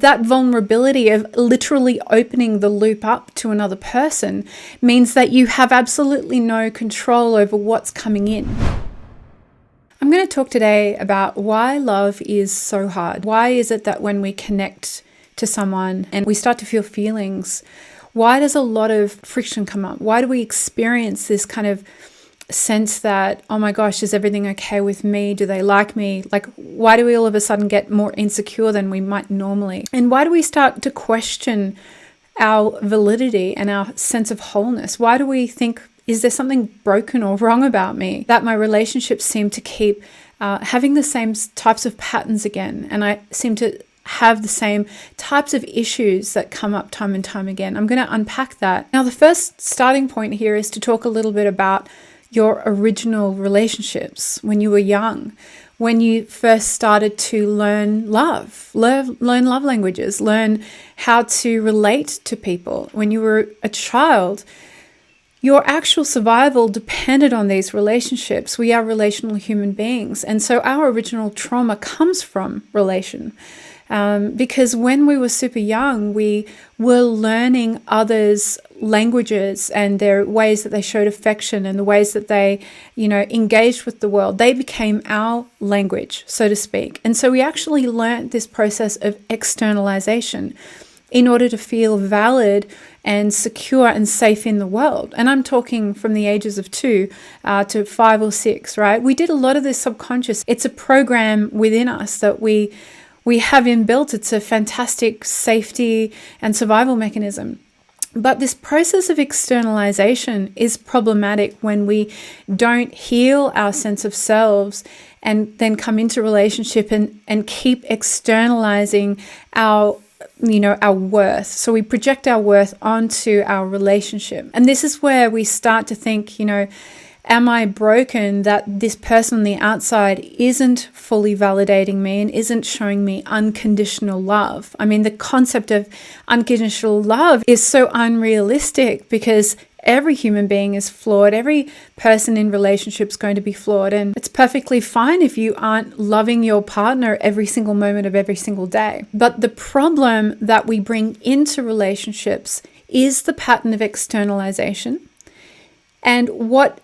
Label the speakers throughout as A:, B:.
A: That vulnerability of literally opening the loop up to another person means that you have absolutely no control over what's coming in. I'm going to talk today about why love is so hard. Why is it that when we connect to someone and we start to feel feelings, why does a lot of friction come up? Why do we experience this kind of sense that, oh my gosh, is everything okay with me? Do they like me? Like, why do we all of a sudden get more insecure than we might normally? And why do we start to question our validity and our sense of wholeness? Why do we think, is there something broken or wrong about me? That my relationships seem to keep having the same types of patterns again. And I seem to have the same types of issues that come up time and time again. I'm going to unpack that. Now, the first starting point here is to talk a little bit about your original relationships when you were young, when you first started to learn love, learn love languages, learn how to relate to people. When you were a child, your actual survival depended on these relationships. We are relational human beings. And so our original trauma comes from relation. Because when we were super young, we were learning others' languages and their ways that they showed affection and the ways that they, engaged with the world. They became our language, so to speak. And so we actually learned this process of externalization in order to feel valid and secure and safe in the world. And I'm talking from the ages of 2 to 5 or 6, right? We did a lot of this subconscious. It's a program within us that we have inbuilt. It's a fantastic safety and survival mechanism. But this process of externalization is problematic when we don't heal our sense of selves and then come into relationship and keep externalizing our worth. So we project our worth onto our relationship. And this is where we start to think, am I broken that this person on the outside isn't fully validating me and isn't showing me unconditional love? I mean, the concept of unconditional love is so unrealistic because every human being is flawed. Every person in relationship is going to be flawed. And it's perfectly fine if you aren't loving your partner every single moment of every single day. But the problem that we bring into relationships is the pattern of externalization. And what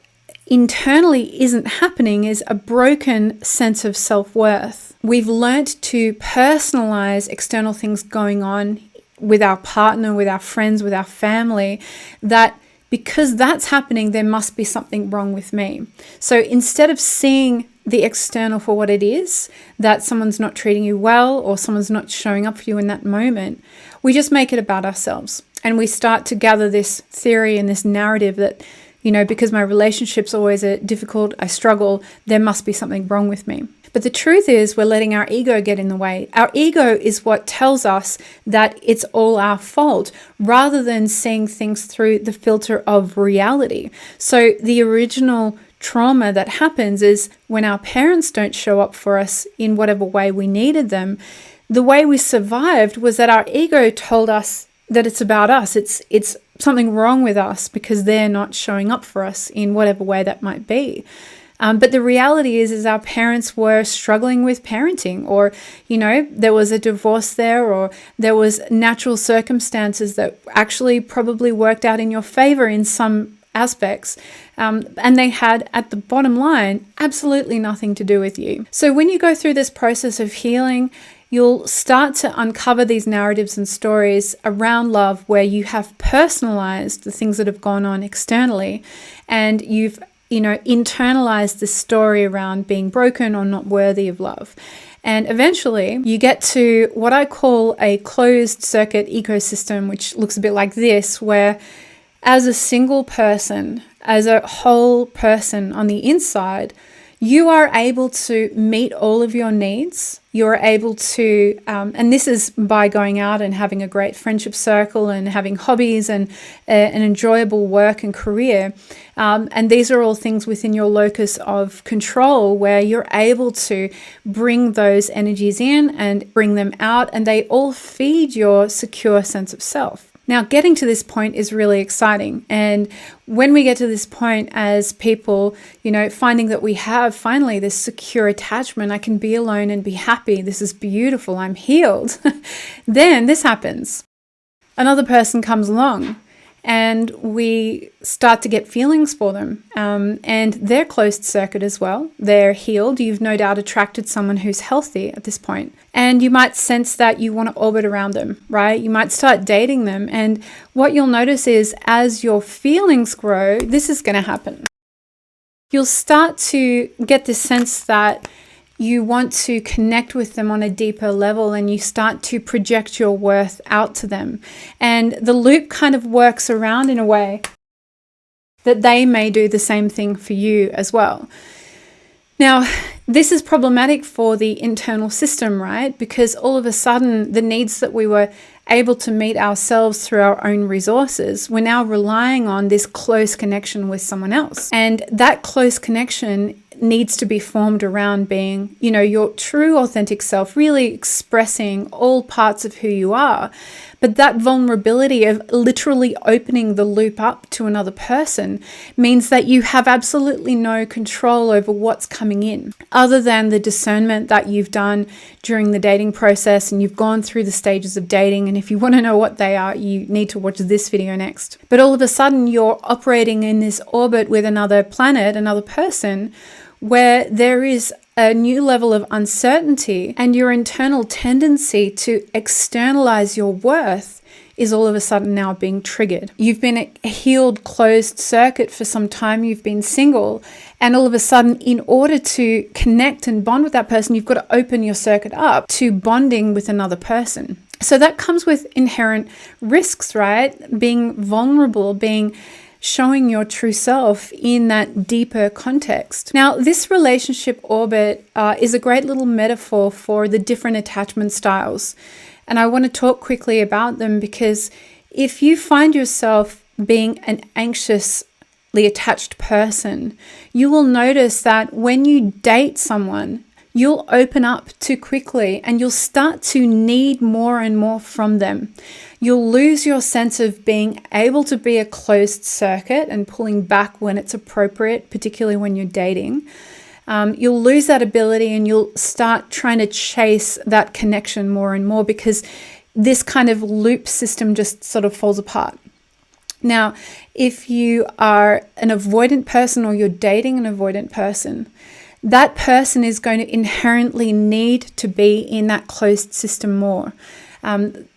A: internally isn't happening is a broken sense of self-worth. We've learnt to personalize external things going on with our partner, with our friends, with our family, that because that's happening, there must be something wrong with me. So instead of seeing the external for what it is, that someone's not treating you well or someone's not showing up for you in that moment, we just make it about ourselves. And we start to gather this theory and this narrative that, because my relationship's always difficult, I struggle, there must be something wrong with me. But the truth is we're letting our ego get in the way. Our ego is what tells us that it's all our fault rather than seeing things through the filter of reality. So the original trauma that happens is when our parents don't show up for us in whatever way we needed them, the way we survived was that our ego told us that it's about us. It's something wrong with us because they're not showing up for us in whatever way that might be. But the reality is our parents were struggling with parenting, or, there was a divorce there, or there was natural circumstances that actually probably worked out in your favor in some aspects. And they had, at the bottom line, absolutely nothing to do with you. So when you go through this process of healing, you'll start to uncover these narratives and stories around love where you have personalized the things that have gone on externally, and you've internalized this story around being broken or not worthy of love. And eventually you get to what I call a closed circuit ecosystem, which looks a bit like this, where as a single person, as a whole person on the inside, you are able to meet all of your needs. You're able to, and this is by going out and having a great friendship circle and having hobbies and an enjoyable work and career. And these are all things within your locus of control where you're able to bring those energies in and bring them out, and they all feed your secure sense of self. Now, getting to this point is really exciting. And when we get to this point as people, finding that we have finally this secure attachment, I can be alone and be happy. This is beautiful. I'm healed. Then this happens. Another person comes along and we start to get feelings for them. And they're closed circuit as well. They're healed. You've no doubt attracted someone who's healthy at this point. And you might sense that you want to orbit around them, right? You might start dating them. And what you'll notice is as your feelings grow, this is going to happen. You'll start to get this sense that you want to connect with them on a deeper level, and you start to project your worth out to them. And the loop kind of works around in a way that they may do the same thing for you as well. Now, this is problematic for the internal system, right? Because all of a sudden, the needs that we were able to meet ourselves through our own resources, we're now relying on this close connection with someone else. And that close connection needs to be formed around being, your true authentic self, really expressing all parts of who you are. But that vulnerability of literally opening the loop up to another person means that you have absolutely no control over what's coming in, other than the discernment that you've done during the dating process, and you've gone through the stages of dating. And if you want to know what they are, you need to watch this video next. But all of a sudden, you're operating in this orbit with another planet, another person, where there is a new level of uncertainty, and your internal tendency to externalize your worth is all of a sudden now being triggered. You've been a healed, closed circuit for some time, you've been single, and all of a sudden, in order to connect and bond with that person, you've got to open your circuit up to bonding with another person. So that comes with inherent risks, right? Being vulnerable, showing your true self in that deeper context. Now, this relationship orbit is a great little metaphor for the different attachment styles. And I want to talk quickly about them, because if you find yourself being an anxiously attached person, you will notice that when you date someone, you'll open up too quickly and you'll start to need more and more from them. You'll lose your sense of being able to be a closed circuit and pulling back when it's appropriate, particularly when you're dating. You'll lose that ability and you'll start trying to chase that connection more and more, because this kind of loop system just sort of falls apart. Now, if you are an avoidant person or you're dating an avoidant person, that person is going to inherently need to be in that closed system more.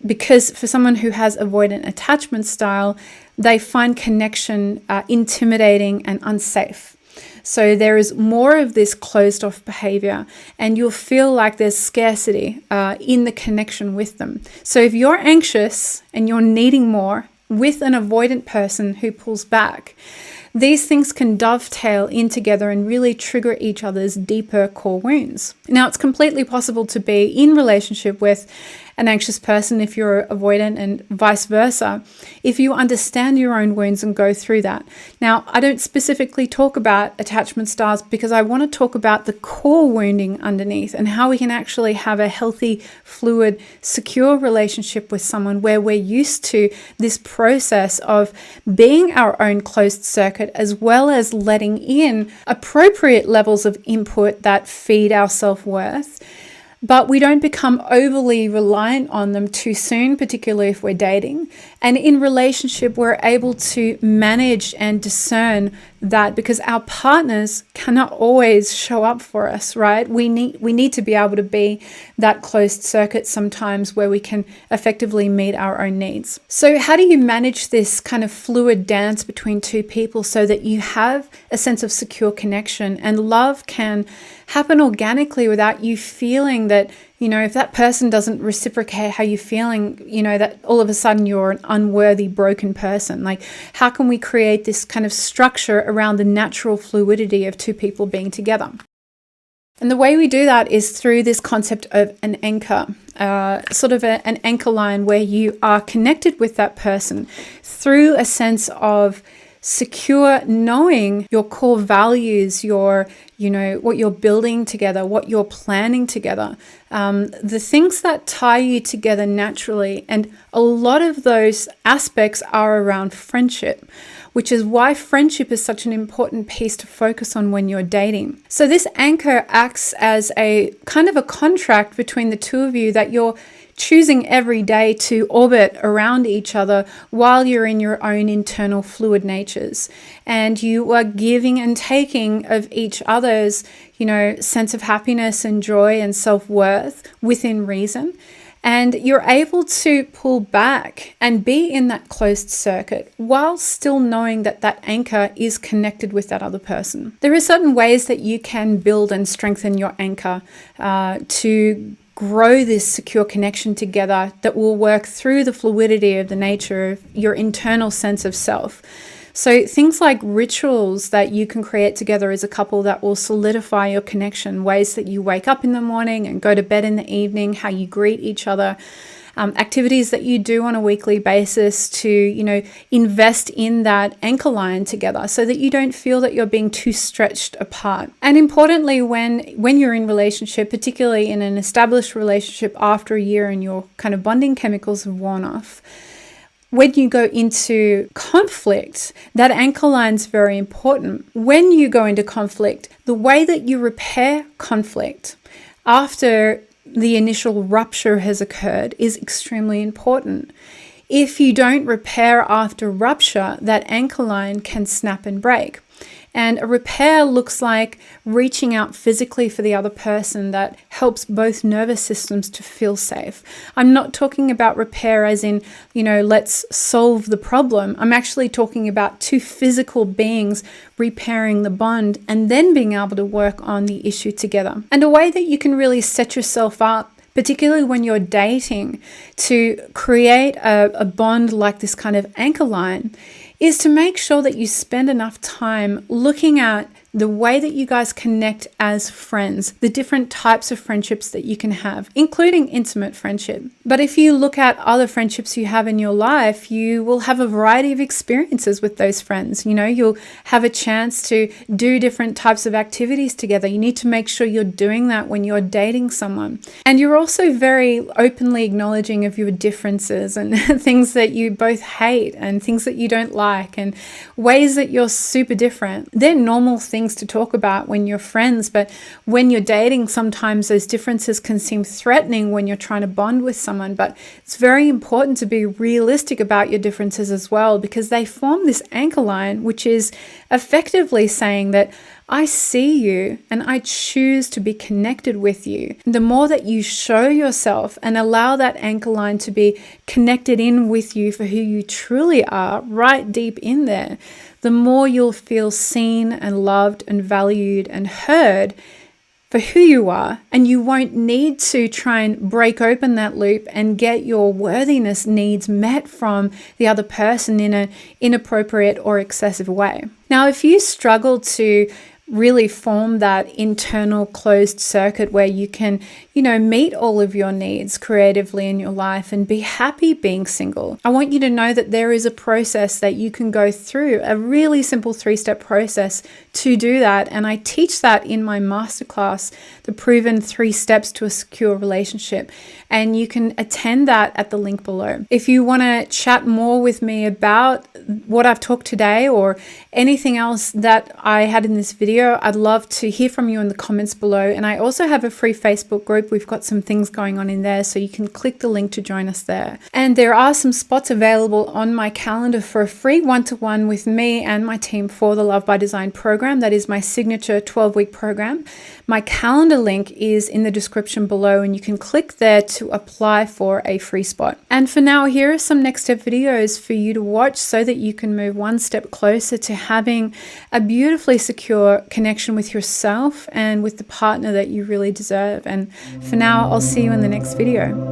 A: Because for someone who has avoidant attachment style, they find connection intimidating and unsafe. So there is more of this closed off behavior, and you'll feel like there's scarcity in the connection with them. So if you're anxious and you're needing more with an avoidant person who pulls back, these things can dovetail in together and really trigger each other's deeper core wounds. Now, it's completely possible to be in relationship with an anxious person if you're avoidant, and vice versa, if you understand your own wounds and go through that. Now, I don't specifically talk about attachment styles because I want to talk about the core wounding underneath and how we can actually have a healthy, fluid, secure relationship with someone where we're used to this process of being our own closed circuit, as well as letting in appropriate levels of input that feed our self-worth. But we don't become overly reliant on them too soon, particularly if we're dating. And in relationship, we're able to manage and discern that, because our partners cannot always show up for us, right? We need to be able to be that closed circuit sometimes where we can effectively meet our own needs. So how do you manage this kind of fluid dance between two people so that you have a sense of secure connection and love can happen organically without you feeling that, if that person doesn't reciprocate how you're feeling, that all of a sudden you're an unworthy, broken person? Like, how can we create this kind of structure around the natural fluidity of two people being together? And the way we do that is through this concept of an anchor, sort of an anchor line where you are connected with that person through a sense of secure knowing your core values, your, what you're building together, what you're planning together, the things that tie you together naturally. And a lot of those aspects are around friendship, which is why friendship is such an important piece to focus on when you're dating. So this anchor acts as a kind of a contract between the two of you that you're choosing every day to orbit around each other while you're in your own internal fluid natures. And you are giving and taking of each other's, sense of happiness and joy and self-worth within reason. And you're able to pull back and be in that closed circuit while still knowing that that anchor is connected with that other person. There are certain ways that you can build and strengthen your anchor to grow this secure connection together that will work through the fluidity of the nature of your internal sense of self. So things like rituals that you can create together as a couple that will solidify your connection, ways that you wake up in the morning and go to bed in the evening, how you greet each other, activities that you do on a weekly basis to, invest in that anchor line together so that you don't feel that you're being too stretched apart. And importantly, when you're in relationship, particularly in an established relationship after a year and your kind of bonding chemicals have worn off, when you go into conflict, that anchor line is very important. When you go into conflict, the way that you repair conflict after the initial rupture has occurred is extremely important. If you don't repair after rupture, that anchor line can snap and break. And a repair looks like reaching out physically for the other person that helps both nervous systems to feel safe. I'm not talking about repair as in, let's solve the problem. I'm actually talking about two physical beings repairing the bond and then being able to work on the issue together. And a way that you can really set yourself up, particularly when you're dating, to create a bond like this kind of anchor line, is to make sure that you spend enough time looking at the way that you guys connect as friends, the different types of friendships that you can have, including intimate friendship. But if you look at other friendships you have in your life, you will have a variety of experiences with those friends. You'll have a chance to do different types of activities together. You need to make sure you're doing that when you're dating someone. And you're also very openly acknowledging of your differences and things that you both hate and things that you don't like and ways that you're super different. They're normal things to talk about when you're friends, but when you're dating, sometimes those differences can seem threatening when you're trying to bond with someone. But it's very important to be realistic about your differences as well, because they form this anchor line, which is effectively saying that I see you and I choose to be connected with you. The more that you show yourself and allow that anchor line to be connected in with you for who you truly are, right deep in there, the more you'll feel seen and loved and valued and heard for who you are. And you won't need to try and break open that loop and get your worthiness needs met from the other person in an inappropriate or excessive way. Now, if you struggle to really form that internal closed circuit where you can, meet all of your needs creatively in your life and be happy being single, I want you to know that there is a process that you can go through, a really simple 3-step process to do that. And I teach that in my masterclass, the proven 3 steps to a secure relationship. And you can attend that at the link below. If you want to chat more with me about what I've talked today or anything else that I had in this video, I'd love to hear from you in the comments below. And I also have a free Facebook group. We've got some things going on in there, so you can click the link to join us there. And there are some spots available on my calendar for a free one-to-one with me and my team for the Love by Design program. That is my signature 12-week program. My calendar link is in the description below, and you can click there to apply for a free spot. And for now, here are some next step videos for you to watch so that you can move one step closer to having a beautifully secure connection with yourself and with the partner that you really deserve. And for now, I'll see you in the next video.